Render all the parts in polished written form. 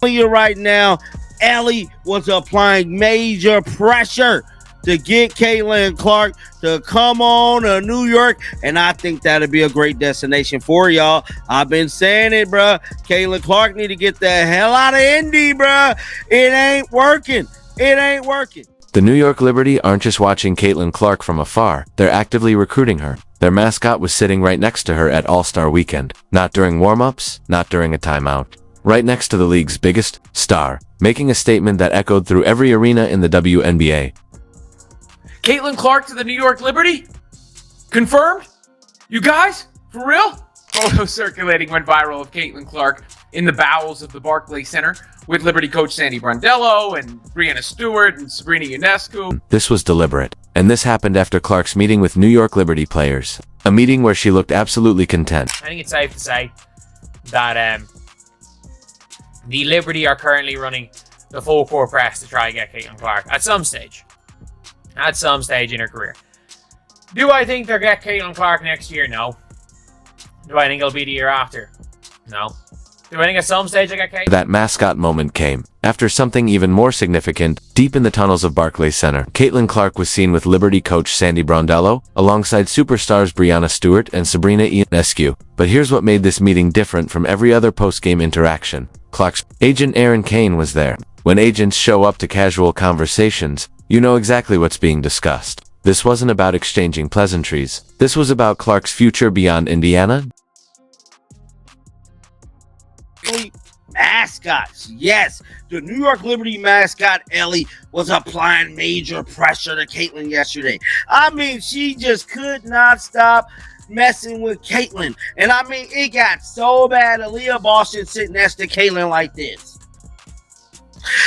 telling you right now, Ellie was applying major pressure to get Caitlin Clark to come on to New York, and I think that'd be a great destination for y'all. I've been saying it, bro. Caitlin Clark need to get the hell out of Indy, bro. It ain't working. It ain't working. The New York Liberty aren't just watching Caitlin Clark from afar, they're actively recruiting her. Their mascot was sitting right next to her at All-Star Weekend. Not during warm-ups, not during a timeout. Right next to the league's biggest star, making a statement that echoed through every arena in the WNBA. Caitlin Clark to the New York Liberty? Confirmed? You guys? For real? Photos circulating went viral of Caitlin Clark in the bowels of the Barclays Center with Liberty coach Sandy Brondello and Brianna Stewart and Sabrina Ionescu. This was deliberate, and this happened after Clark's meeting with New York Liberty players. A meeting where she looked absolutely content. I think it's safe to say that the Liberty are currently running the full court press to try and get Caitlin Clark at some stage. At some stage in her career. Do I think they'll get Caitlin Clark next year? No. Do I think it'll be the year after? No. Do I think at some stage I get Caitlin? That mascot moment came after something even more significant. Deep in the tunnels of Barclays Center, Caitlin Clark was seen with Liberty coach Sandy Brondello, alongside superstars Brianna Stewart and Sabrina Ionescu. But here's what made this meeting different from every other post-game interaction. Clark's agent Aaron Kane was there. When agents show up to casual conversations, you know exactly what's being discussed. This wasn't about exchanging pleasantries. This was about Clark's future beyond Indiana. Mascots, yes. The New York Liberty mascot, Ellie, was applying major pressure to Caitlin yesterday. I mean, she just could not stop messing with Caitlin. And I mean, it got so bad, Aaliyah Boston sitting next to Caitlin like this.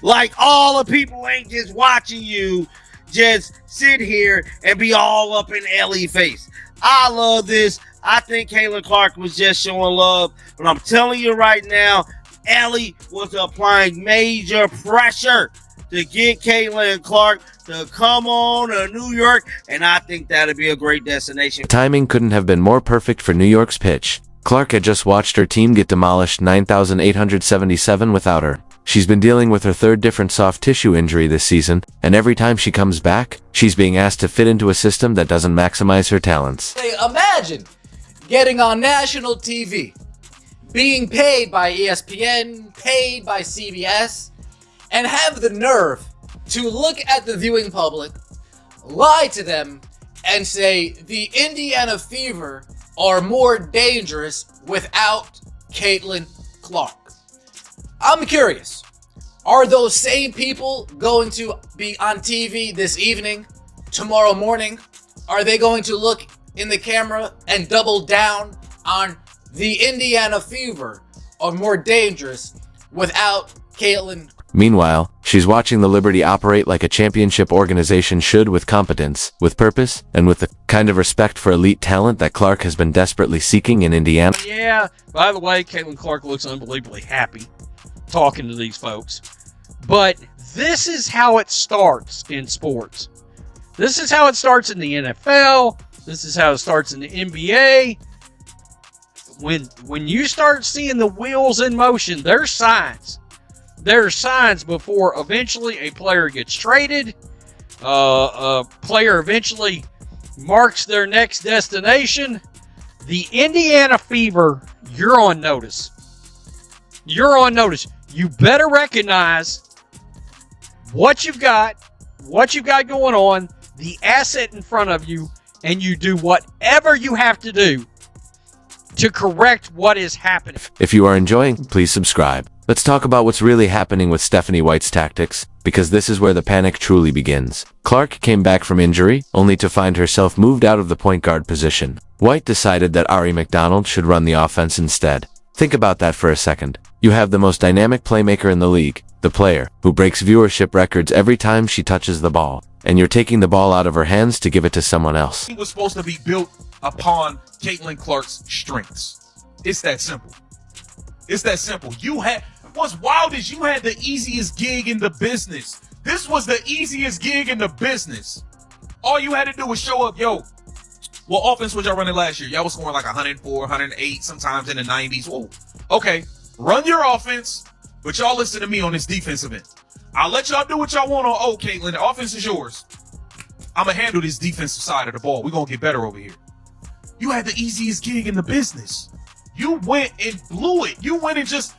Like, all the people ain't just watching you just sit here and be all up in Ellie's face. I love this. I think Caitlin Clark was just showing love. But I'm telling you right now, Ellie was applying major pressure to get Caitlin Clark to come on to New York, and I think that'd be a great destination. The timing couldn't have been more perfect for New York's pitch. Clark had just watched her team get demolished 9,877 without her. She's been dealing with her third different soft tissue injury this season, and every time she comes back, she's being asked to fit into a system that doesn't maximize her talents. Hey, imagine getting on national TV, being paid by ESPN, paid by CBS, and have the nerve to look at the viewing public, lie to them, and say the Indiana Fever are more dangerous without Caitlin Clark. I'm curious, are those same people going to be on TV this evening, tomorrow morning? Are they going to look in the camera and double down on the Indiana Fever are more dangerous without Caitlin? Meanwhile, she's watching the Liberty operate like a championship organization should, with competence, with purpose, and with the kind of respect for elite talent that Clark has been desperately seeking in Indiana. Yeah, by the way, Caitlin Clark looks unbelievably happy talking to these folks. But this is how it starts in sports. This is how it starts in the NFL. This is how it starts in the NBA. When you start seeing the wheels in motion, there's signs. There are signs before eventually a player gets traded. A player eventually marks their next destination. The Indiana Fever, you're on notice. You're on notice. You better recognize what you've got going on, the asset in front of you, and you do whatever you have to do to correct what is happening. If you are enjoying, please subscribe. Let's talk about what's really happening with Stephanie White's tactics, because this is where the panic truly begins. Clark came back from injury, only to find herself moved out of the point guard position. White decided that Ari McDonald should run the offense instead. Think about that for a second. You have the most dynamic playmaker in the league, the player who breaks viewership records every time she touches the ball, and you're taking the ball out of her hands to give it to someone else. It was supposed to be built upon Caitlin Clark's strengths. It's that simple. It's that simple. What's wild is you had the easiest gig in the business. This was the easiest gig in the business. All you had to do was show up. Yo, what offense was y'all running last year? Y'all was scoring like 104, 108, sometimes in the 90s. Whoa. Okay, run your offense. But y'all listen to me on this defensive end. I'll let y'all do what y'all want on O, Caitlin. The offense is yours. I'm going to handle this defensive side of the ball. We're going to get better over here. You had the easiest gig in the business. You went and blew it. You went and just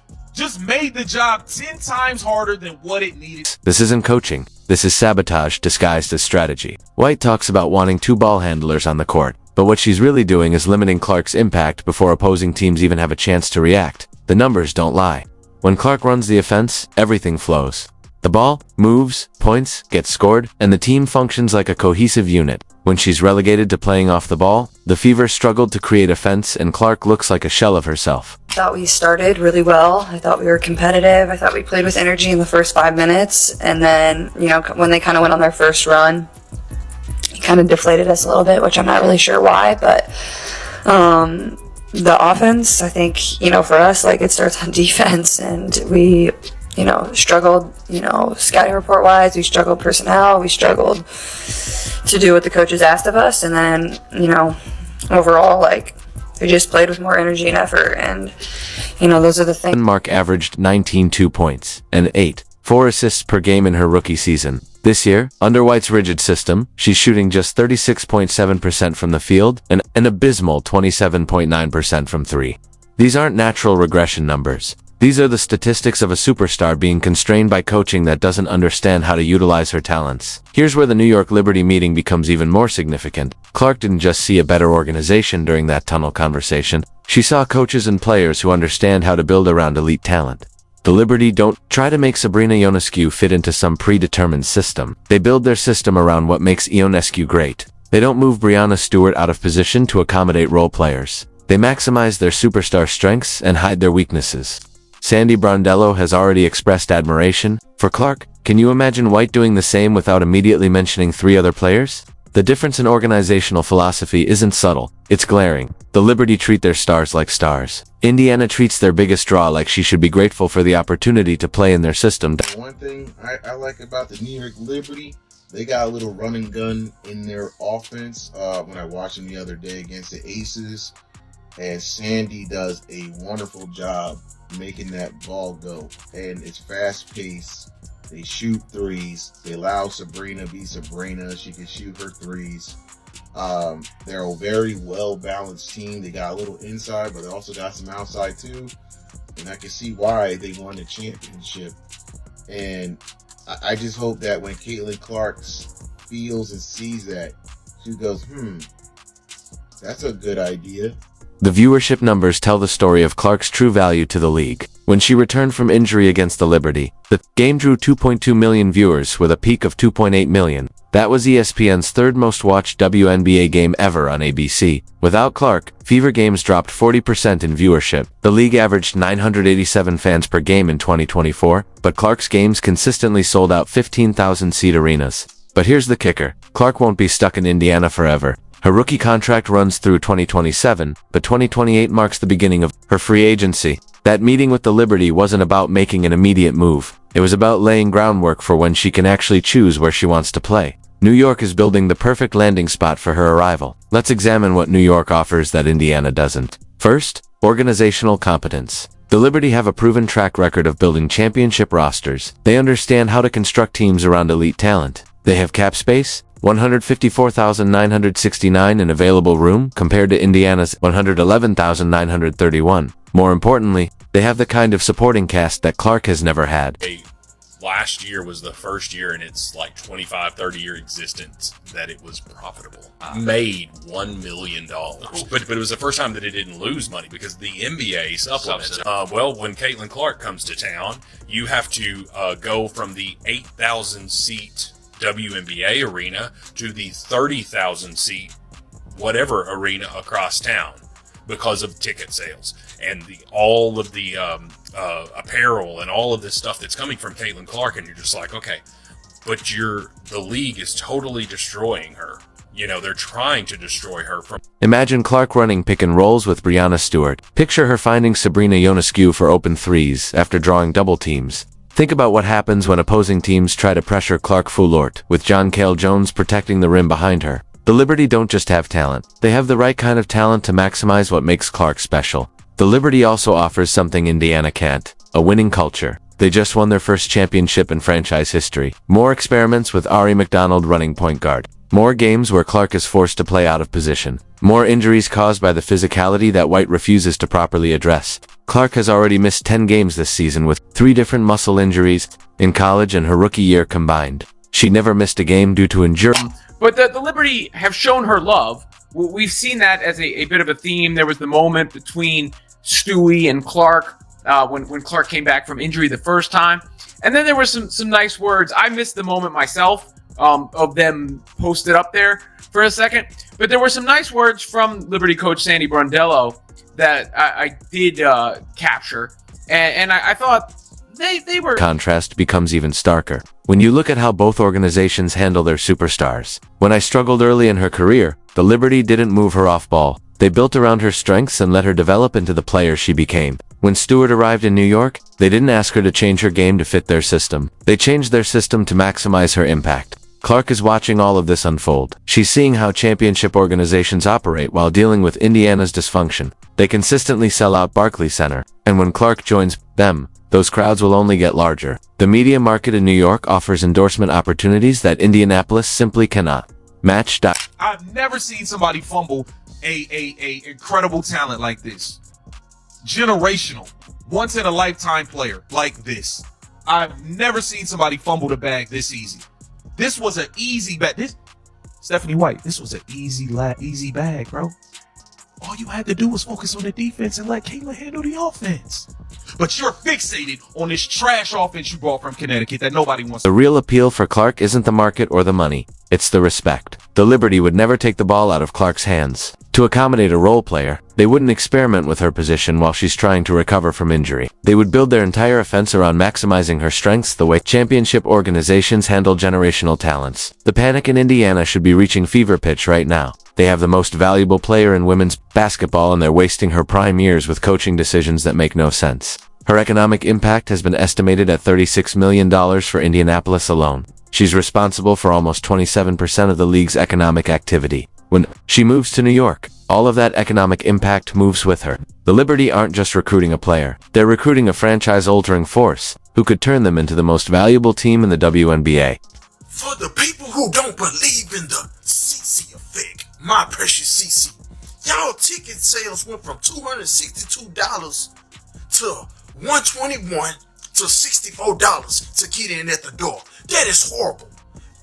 made the job 10 times harder than what it needed. This isn't coaching. This is sabotage disguised as strategy. White talks about wanting 2 ball handlers on the court, but what she's really doing is limiting Clark's impact before opposing teams even have a chance to react. The numbers don't lie. When Clark runs the offense, everything flows. The ball moves, points, gets scored, and the team functions like a cohesive unit. When she's relegated to playing off the ball, the Fever struggled to create offense, and Clark looks like a shell of herself. I thought we started really well. I thought we were competitive. I thought we played with energy in the first 5 minutes. And then, when they kind of went on their first run, it kind of deflated us a little bit, which I'm not really sure why. But the offense, I think, for us, it starts on defense. And we struggled, scouting report wise, we struggled personnel, we struggled to do what the coaches asked of us. And then, overall, we just played with more energy and effort. And, those are the things. Mark averaged 19 points and 4 assists per game in her rookie season. This year, under White's rigid system, she's shooting just 36.7% from the field and an abysmal 27.9% from 3. These aren't natural regression numbers. These are the statistics of a superstar being constrained by coaching that doesn't understand how to utilize her talents. Here's where the New York Liberty meeting becomes even more significant. Clark didn't just see a better organization during that tunnel conversation. She saw coaches and players who understand how to build around elite talent. The Liberty don't try to make Sabrina Ionescu fit into some predetermined system. They build their system around what makes Ionescu great. They don't move Breanna Stewart out of position to accommodate role players. They maximize their superstar strengths and hide their weaknesses. Sandy Brondello has already expressed admiration for Clark. Can you imagine White doing the same without immediately mentioning 3 other players? The difference in organizational philosophy isn't subtle, it's glaring. The Liberty treat their stars like stars. Indiana treats their biggest draw like she should be grateful for the opportunity to play in their system. One thing I like about the New York Liberty, they got a little run and gun in their offense. When I watched them the other day against the Aces, and Sandy does a wonderful job making that ball go, and it's fast paced. They shoot threes. They allow Sabrina be Sabrina. She can shoot her threes. They're a very well balanced team. They got a little inside, but they also got some outside too. And I can see why they won the championship. And I just hope that when Caitlin Clark feels and sees that, she goes, that's a good idea. The viewership numbers tell the story of Clark's true value to the league. When she returned from injury against the Liberty, the game drew 2.2 million viewers with a peak of 2.8 million. That was ESPN's 3rd most watched WNBA game ever on ABC. Without Clark, Fever games dropped 40% in viewership. The league averaged 987 fans per game in 2024, but Clark's games consistently sold out 15,000-seat arenas. But here's the kicker. Clark won't be stuck in Indiana forever. Her rookie contract runs through 2027, but 2028 marks the beginning of her free agency. That meeting with the Liberty wasn't about making an immediate move. It was about laying groundwork for when she can actually choose where she wants to play. New York is building the perfect landing spot for her arrival. Let's examine what New York offers that Indiana doesn't. First, organizational competence. The Liberty have a proven track record of building championship rosters. They understand how to construct teams around elite talent. They have cap space, 154,969 in available room compared to Indiana's 111,931. More importantly, they have the kind of supporting cast that Clark has never had. Last year was the first year in its 25-30-year existence that it was profitable. Made $1 million. But it was the first time that it didn't lose money because the NBA supplements. When Caitlin Clark comes to town, you have to go from the 8,000-seat WNBA arena to the 30,000-seat whatever arena across town because of ticket sales and all of the apparel and all of this stuff that's coming from Caitlin Clark, and you're just like, okay, but the league is totally destroying her. They're trying to destroy her from. Imagine Clark running pick and rolls with Breanna Stewart. Picture her finding Sabrina Ionescu for open threes after drawing double teams. Think about what happens when opposing teams try to pressure Clark Foulort, with John Cale Jones protecting the rim behind her. The Liberty don't just have talent. They have the right kind of talent to maximize what makes Clark special. The Liberty also offers something Indiana can't: a winning culture. They just won their first championship in franchise history. More experiments with Ari McDonald running point guard. More games where Clark is forced to play out of position. More injuries caused by the physicality that White refuses to properly address. Clark has already missed 10 games this season with 3 different muscle injuries in college and her rookie year combined. She never missed a game due to injury. But the Liberty have shown her love. We've seen that as a bit of a theme. There was the moment between Stewie and Clark when Clark came back from injury the first time. And then there were some nice words. I missed the moment myself of them posted up there for a second. But there were some nice words from Liberty coach Sandy Brondello that I did capture. And I thought they were... Contrast becomes even starker when you look at how both organizations handle their superstars. When I struggled early in her career, the Liberty didn't move her off ball. They built around her strengths and let her develop into the player she became. When Stewart arrived in New York, they didn't ask her to change her game to fit their system. They changed their system to maximize her impact. Clark is watching all of this unfold. She's seeing how championship organizations operate while dealing with Indiana's dysfunction. They consistently sell out Barclays Center, and when Clark joins them, those crowds will only get larger. The media market in New York offers endorsement opportunities that Indianapolis simply cannot match. I've never seen somebody fumble a incredible talent like this. Generational, once in a lifetime player like this. I've never seen somebody fumble the bag this easy. This was an easy bag. Stephanie White, this was an easy bag, bro. All you had to do was focus on the defense and let Caitlin handle the offense. But you're fixated on this trash offense you brought from Connecticut that nobody wants. The real appeal for Clark isn't the market or the money. It's the respect. The Liberty would never take the ball out of Clark's hands. To accommodate a role player, they wouldn't experiment with her position while she's trying to recover from injury. They would build their entire offense around maximizing her strengths the way championship organizations handle generational talents. The Panic in Indiana should be reaching fever pitch right now. They have the most valuable player in women's basketball and they're wasting her prime years with coaching decisions that make no sense. Her economic impact has been estimated at $36 million for Indianapolis alone. She's responsible for almost 27% of the league's economic activity. When she moves to New York, all of that economic impact moves with her. The Liberty aren't just recruiting a player. They're recruiting a franchise-altering force who could turn them into the most valuable team in the WNBA. For the people who don't believe in the CC effect, my precious CC, y'all ticket sales went from $262 to $121 to $64 to get in at the door. That is horrible.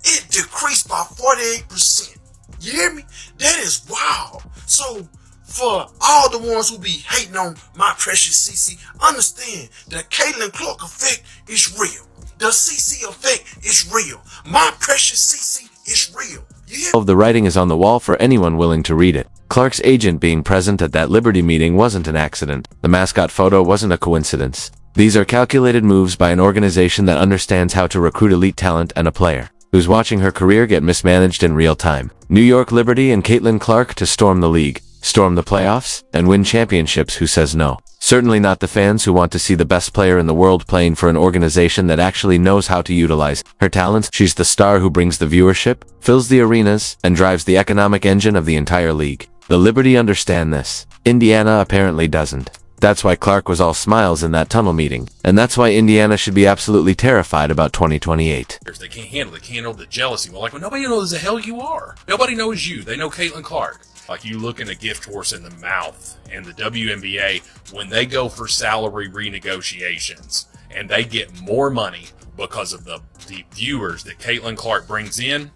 It decreased by 48%. You hear me? That is wild. So for all the ones who be hating on my precious CC, understand the Caitlin Clark effect is real. The CC effect is real. My precious CC is real. You hear? The writing is on the wall for anyone willing to read it. Clark's agent being present at that Liberty meeting wasn't an accident. The mascot photo wasn't a coincidence. These are calculated moves by an organization that understands how to recruit elite talent and a player who's watching her career get mismanaged in real time. New York Liberty and Caitlin Clark to storm the league, storm the playoffs, and win championships. Who says no? Certainly not the fans who want to see the best player in the world playing for an organization that actually knows how to utilize her talents. She's the star who brings the viewership, fills the arenas, and drives the economic engine of the entire league. The Liberty understand this. Indiana apparently doesn't. That's why Clark was all smiles in that tunnel meeting. And that's why Indiana should be absolutely terrified about 2028. They can't handle the jealousy. Well, like, nobody knows the hell you are. Nobody knows you. They know Caitlin Clark. Like, you looking a gift horse in the mouth. And the WNBA, when they go for salary renegotiations and they get more money because of the viewers that Caitlin Clark brings in,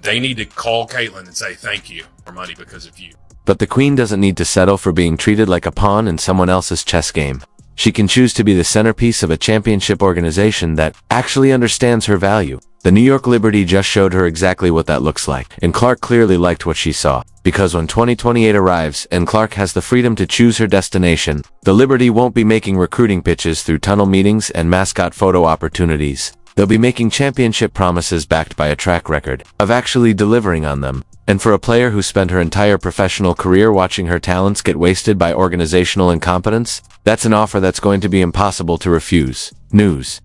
they need to call Caitlin and say thank you for money because of you. But the Queen doesn't need to settle for being treated like a pawn in someone else's chess game. She can choose to be the centerpiece of a championship organization that actually understands her value. The New York Liberty just showed her exactly what that looks like, and Clark clearly liked what she saw. Because when 2028 arrives and Clark has the freedom to choose her destination, the Liberty won't be making recruiting pitches through tunnel meetings and mascot photo opportunities. They'll be making championship promises backed by a track record of actually delivering on them. And for a player who spent her entire professional career watching her talents get wasted by organizational incompetence, that's an offer that's going to be impossible to refuse. News.